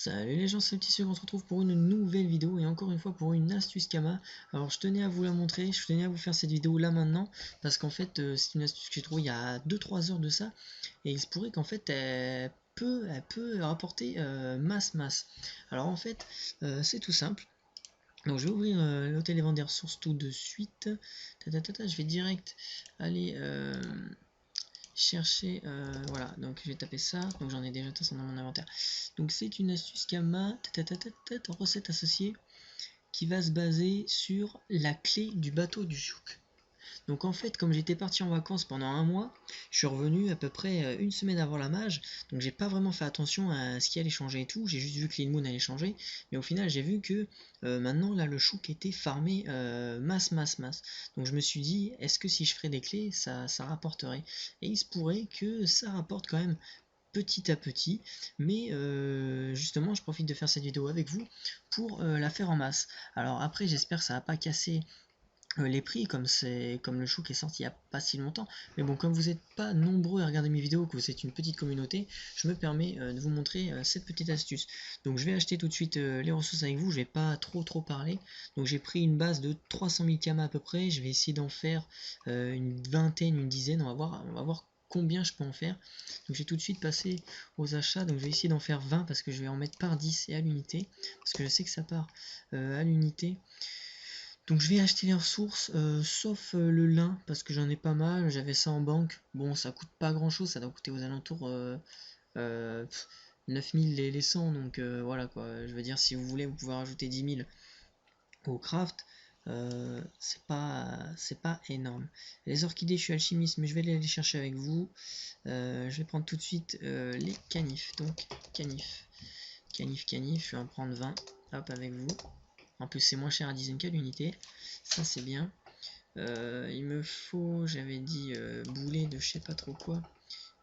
Salut les gens, c'est Petit, on se retrouve pour une nouvelle vidéo et encore une fois pour une astuce Kama. Alors je tenais à vous la montrer, je tenais à vous faire cette vidéo là maintenant parce qu'en fait c'est une astuce que j'ai trouvée il y a 2-3 heures de ça et il se pourrait qu'en fait elle peut rapporter masse. Alors en fait c'est tout simple. Donc je vais ouvrir l'hôtel des ventes des ressources tout de suite. Je vais direct aller chercher, voilà, donc je vais taper ça, donc j'en ai déjà ça dans mon inventaire. Donc c'est une astuce Kama, recette associée, qui va se baser sur la clé du bateau du chouk. Donc en fait, comme j'étais parti en vacances pendant un mois, je suis revenu à peu près une semaine avant la mage, donc j'ai pas vraiment fait attention à ce qui allait changer et tout, j'ai juste vu que l'Inmoon allait changer, mais au final j'ai vu que maintenant là le chouk était farmé masse. Donc je me suis dit, est-ce que si je ferais des clés, ça rapporterait? Et il se pourrait que ça rapporte quand même petit à petit, mais justement je profite de faire cette vidéo avec vous pour la faire en masse. Alors après j'espère que ça va pas casser les prix comme le chou qui est sorti il n'y a pas si longtemps, mais bon, comme vous n'êtes pas nombreux à regarder mes vidéos, que vous êtes une petite communauté, je me permets de vous montrer cette petite astuce. Donc je vais acheter tout de suite les ressources avec vous, je vais pas trop parler. Donc j'ai pris une base de 300 000 kama à peu près, je vais essayer d'en faire une vingtaine, une dizaine, on va voir combien je peux en faire. Donc j'ai tout de suite passé aux achats, donc je vais essayer d'en faire 20 parce que je vais en mettre par 10 et à l'unité, parce que je sais que ça part à l'unité. Donc je vais acheter les ressources, sauf le lin, parce que j'en ai pas mal, j'avais ça en banque. Bon, ça coûte pas grand chose, ça doit coûter aux alentours 9000 les 100, donc voilà quoi. Je veux dire, si vous voulez, vous pouvez rajouter 10 000 au craft. C'est pas énorme. Les orchidées, je suis alchimiste, mais je vais aller les chercher avec vous. Je vais prendre tout de suite les canifs. Donc, canif, je vais en prendre 20. Hop, avec vous. En plus, c'est moins cher à dizaine qu'à l'unité. Ça, c'est bien. Il me faut, j'avais dit, boulet de je sais pas trop quoi.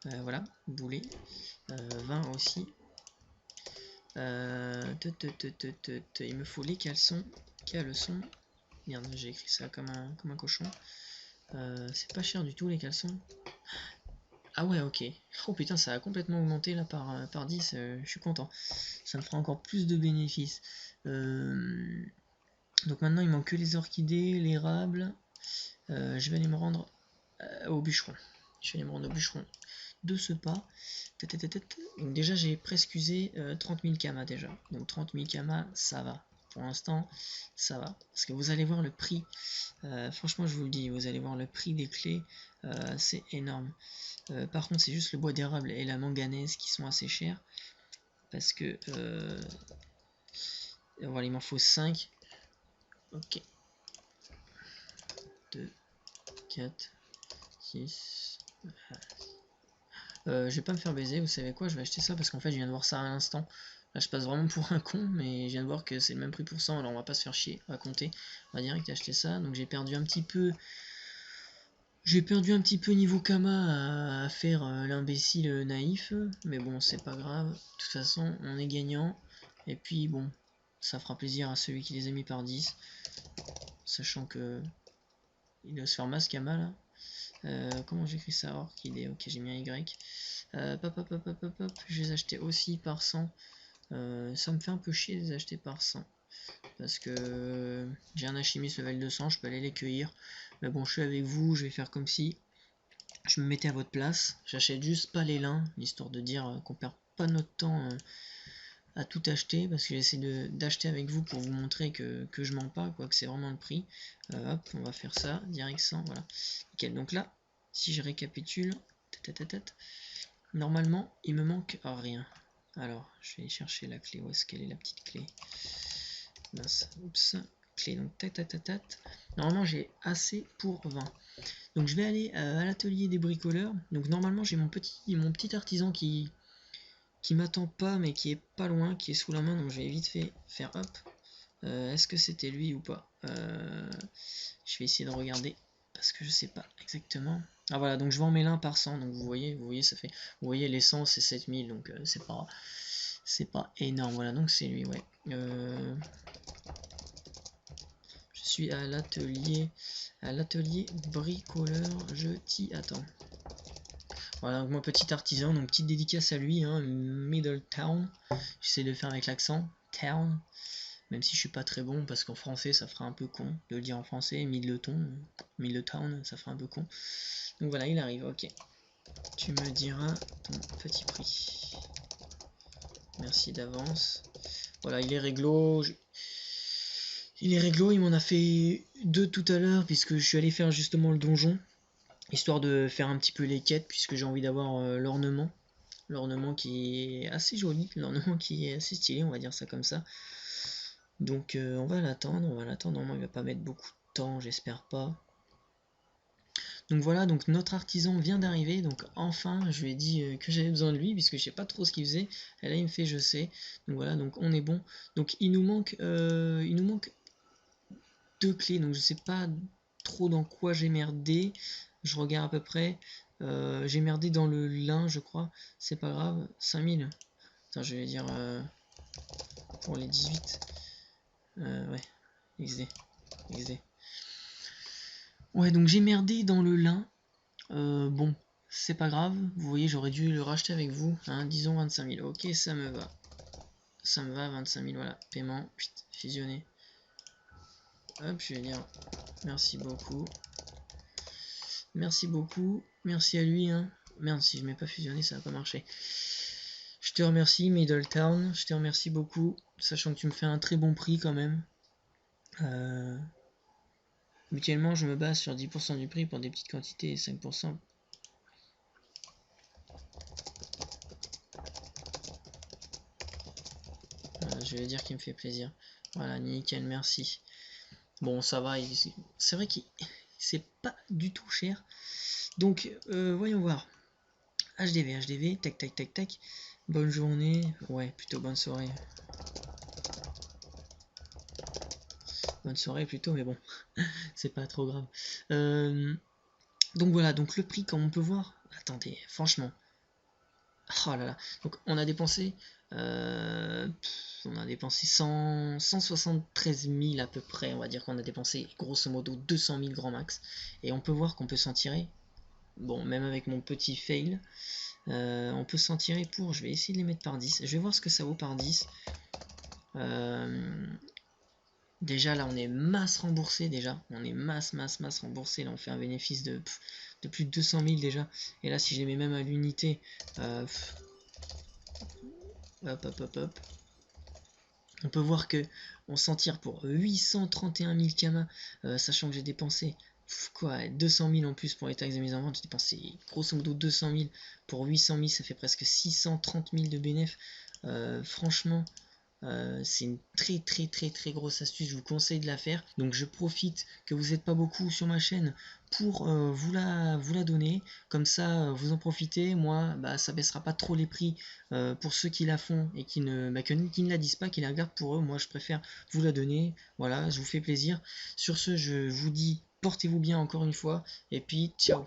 Voilà, boulet. 20 aussi. Il me faut les caleçons. Merde, j'ai écrit ça comme un cochon. C'est pas cher du tout les caleçons. Ah ouais, ok. Oh putain, ça a complètement augmenté là par 10. Je suis content. Ça me fera encore plus de bénéfices. Donc maintenant, il manque que les orchidées, l'érable. Je vais aller me rendre au bûcheron. Je vais aller me rendre au bûcheron de ce pas. Donc déjà, j'ai presque usé 30 000 kama déjà. Donc 30 000 kama, ça va. Pour l'instant, ça va. Parce que vous allez voir le prix. Franchement, je vous le dis, vous allez voir le prix des clés. C'est énorme. Par contre, c'est juste le bois d'érable et la manganèse qui sont assez chers. Parce que... voilà, il m'en faut 5. Ok. 2, 4, 6... je vais pas me faire baiser, vous savez quoi, je vais acheter ça parce qu'en fait je viens de voir ça à l'instant. Là je passe vraiment pour un con, mais je viens de voir que c'est le même prix pour 100, alors on va pas se faire chier à compter. On va direct acheter ça, donc j'ai perdu un petit peu... J'ai perdu un petit peu niveau Kama à faire l'imbécile naïf, mais bon c'est pas grave, de toute façon on est gagnant, et puis bon, ça fera plaisir à celui qui les a mis par 10, sachant que il doit se faire masse Kama là. Comment j'écris ça? Orchidée, ok j'ai mis un Y. Je vais les acheter aussi par 100. Ça me fait un peu chier de les acheter par 100. Parce que j'ai un alchimiste level 200, je peux aller les cueillir. Mais bon, je suis avec vous, je vais faire comme si je me mettais à votre place. J'achète juste pas les lins, histoire de dire qu'on perd pas notre temps à tout acheter. Parce que j'essaie d'acheter avec vous pour vous montrer que je mens pas, quoi, que c'est vraiment le prix. Hop, on va faire ça, direct 100, voilà. Nickel, donc là, si je récapitule, normalement, il me manque rien. Alors, je vais aller chercher la clé. Où est-ce qu'elle est, la petite clé? Mince, oups. Clé, donc Normalement, j'ai assez pour 20. Donc, je vais aller à l'atelier des bricoleurs. Donc, normalement, j'ai mon petit artisan qui m'attend pas, mais qui est pas loin, qui est sous la main. Donc, je vais vite fait faire hop. Est-ce que c'était lui ou pas? Je vais essayer de regarder parce que je sais pas exactement. Ah voilà, donc je vends mes lins par 100, donc vous voyez ça fait, vous voyez l'essence c'est 7000, donc c'est pas énorme. Voilà, donc c'est lui, ouais. Je suis à l'atelier bricoleur, je t'y attends. Voilà, donc mon petit artisan, donc petite dédicace à lui, hein, Middletown. J'essaie de le faire avec l'accent, town, même si je suis pas très bon, parce qu'en français ça ferait un peu con de le dire en français, Middletown, ça ferait un peu con. Donc voilà, il arrive, ok. Tu me diras ton petit prix. Merci d'avance. Voilà, il est réglo. Il m'en a fait 2 tout à l'heure, puisque je suis allé faire justement le donjon. Histoire de faire un petit peu les quêtes, puisque j'ai envie d'avoir l'ornement. L'ornement qui est assez joli, l'ornement qui est assez stylé, on va dire ça comme ça. Donc on va l'attendre. Normalement il va pas mettre beaucoup de temps, j'espère pas. Donc voilà, donc notre artisan vient d'arriver, donc enfin je lui ai dit que j'avais besoin de lui, puisque je sais pas trop ce qu'il faisait, et là il me fait je sais. Donc voilà, donc on est bon. Donc il nous manque 2 clés, donc je sais pas trop dans quoi j'ai merdé. Je regarde à peu près. J'ai merdé dans le lin, je crois. C'est pas grave. 5000. Attends, je vais dire pour les 18. Ouais. XD. XD. Ouais, donc j'ai merdé dans le lin. Bon, c'est pas grave. Vous voyez, j'aurais dû le racheter avec vous. Hein, disons 25 000. Ok, ça me va. Ça me va, 25 000. Voilà. Paiement. Fusionné. Hop, je vais dire merci beaucoup. Merci beaucoup, merci à lui, hein. Merde, si je mets pas fusionné, ça va pas marcher. Je te remercie, Middletown, je te remercie beaucoup, sachant que tu me fais un très bon prix quand même. Mutuellement, je me base sur 10% du prix pour des petites quantités et 5%. Je vais dire qu'il me fait plaisir. Voilà, nickel, merci. Bon, ça va, c'est vrai qu'il c'est pas du tout cher. Donc, voyons voir. HDV, tac, tac, tac, tac. Bonne journée, ouais, plutôt bonne soirée. Bonne soirée plutôt, mais bon, c'est pas trop grave. Donc voilà, donc le prix, comme on peut voir, attendez, franchement, oh là là, donc on a dépensé 173 000 à peu près, on va dire qu'on a dépensé grosso modo 200 000 grand max, et on peut voir qu'on peut s'en tirer, bon, même avec mon petit fail, on peut s'en tirer pour, je vais essayer de les mettre par 10, je vais voir ce que ça vaut par 10. Déjà là on est masse remboursé déjà, on est masse remboursé, là on fait un bénéfice de plus de 200 000 déjà, et là si je les mets même à l'unité, hop, on peut voir que on s'en tire pour 831 000 kamas, sachant que j'ai dépensé 200 000 en plus pour les taxes de mise en vente, j'ai dépensé grosso modo 200 000 pour 800 000, ça fait presque 630 000 de bénéfices. Franchement, c'est une très grosse astuce, je vous conseille de la faire. Donc je profite que vous n'êtes pas beaucoup sur ma chaîne pour vous la donner, comme ça vous en profitez. Moi ça baissera pas trop les prix pour ceux qui la font et qui ne la disent pas, qui la regardent pour eux. Moi je préfère vous la donner, voilà, je vous fais plaisir. Sur ce, je vous dis portez-vous bien encore une fois, et puis ciao.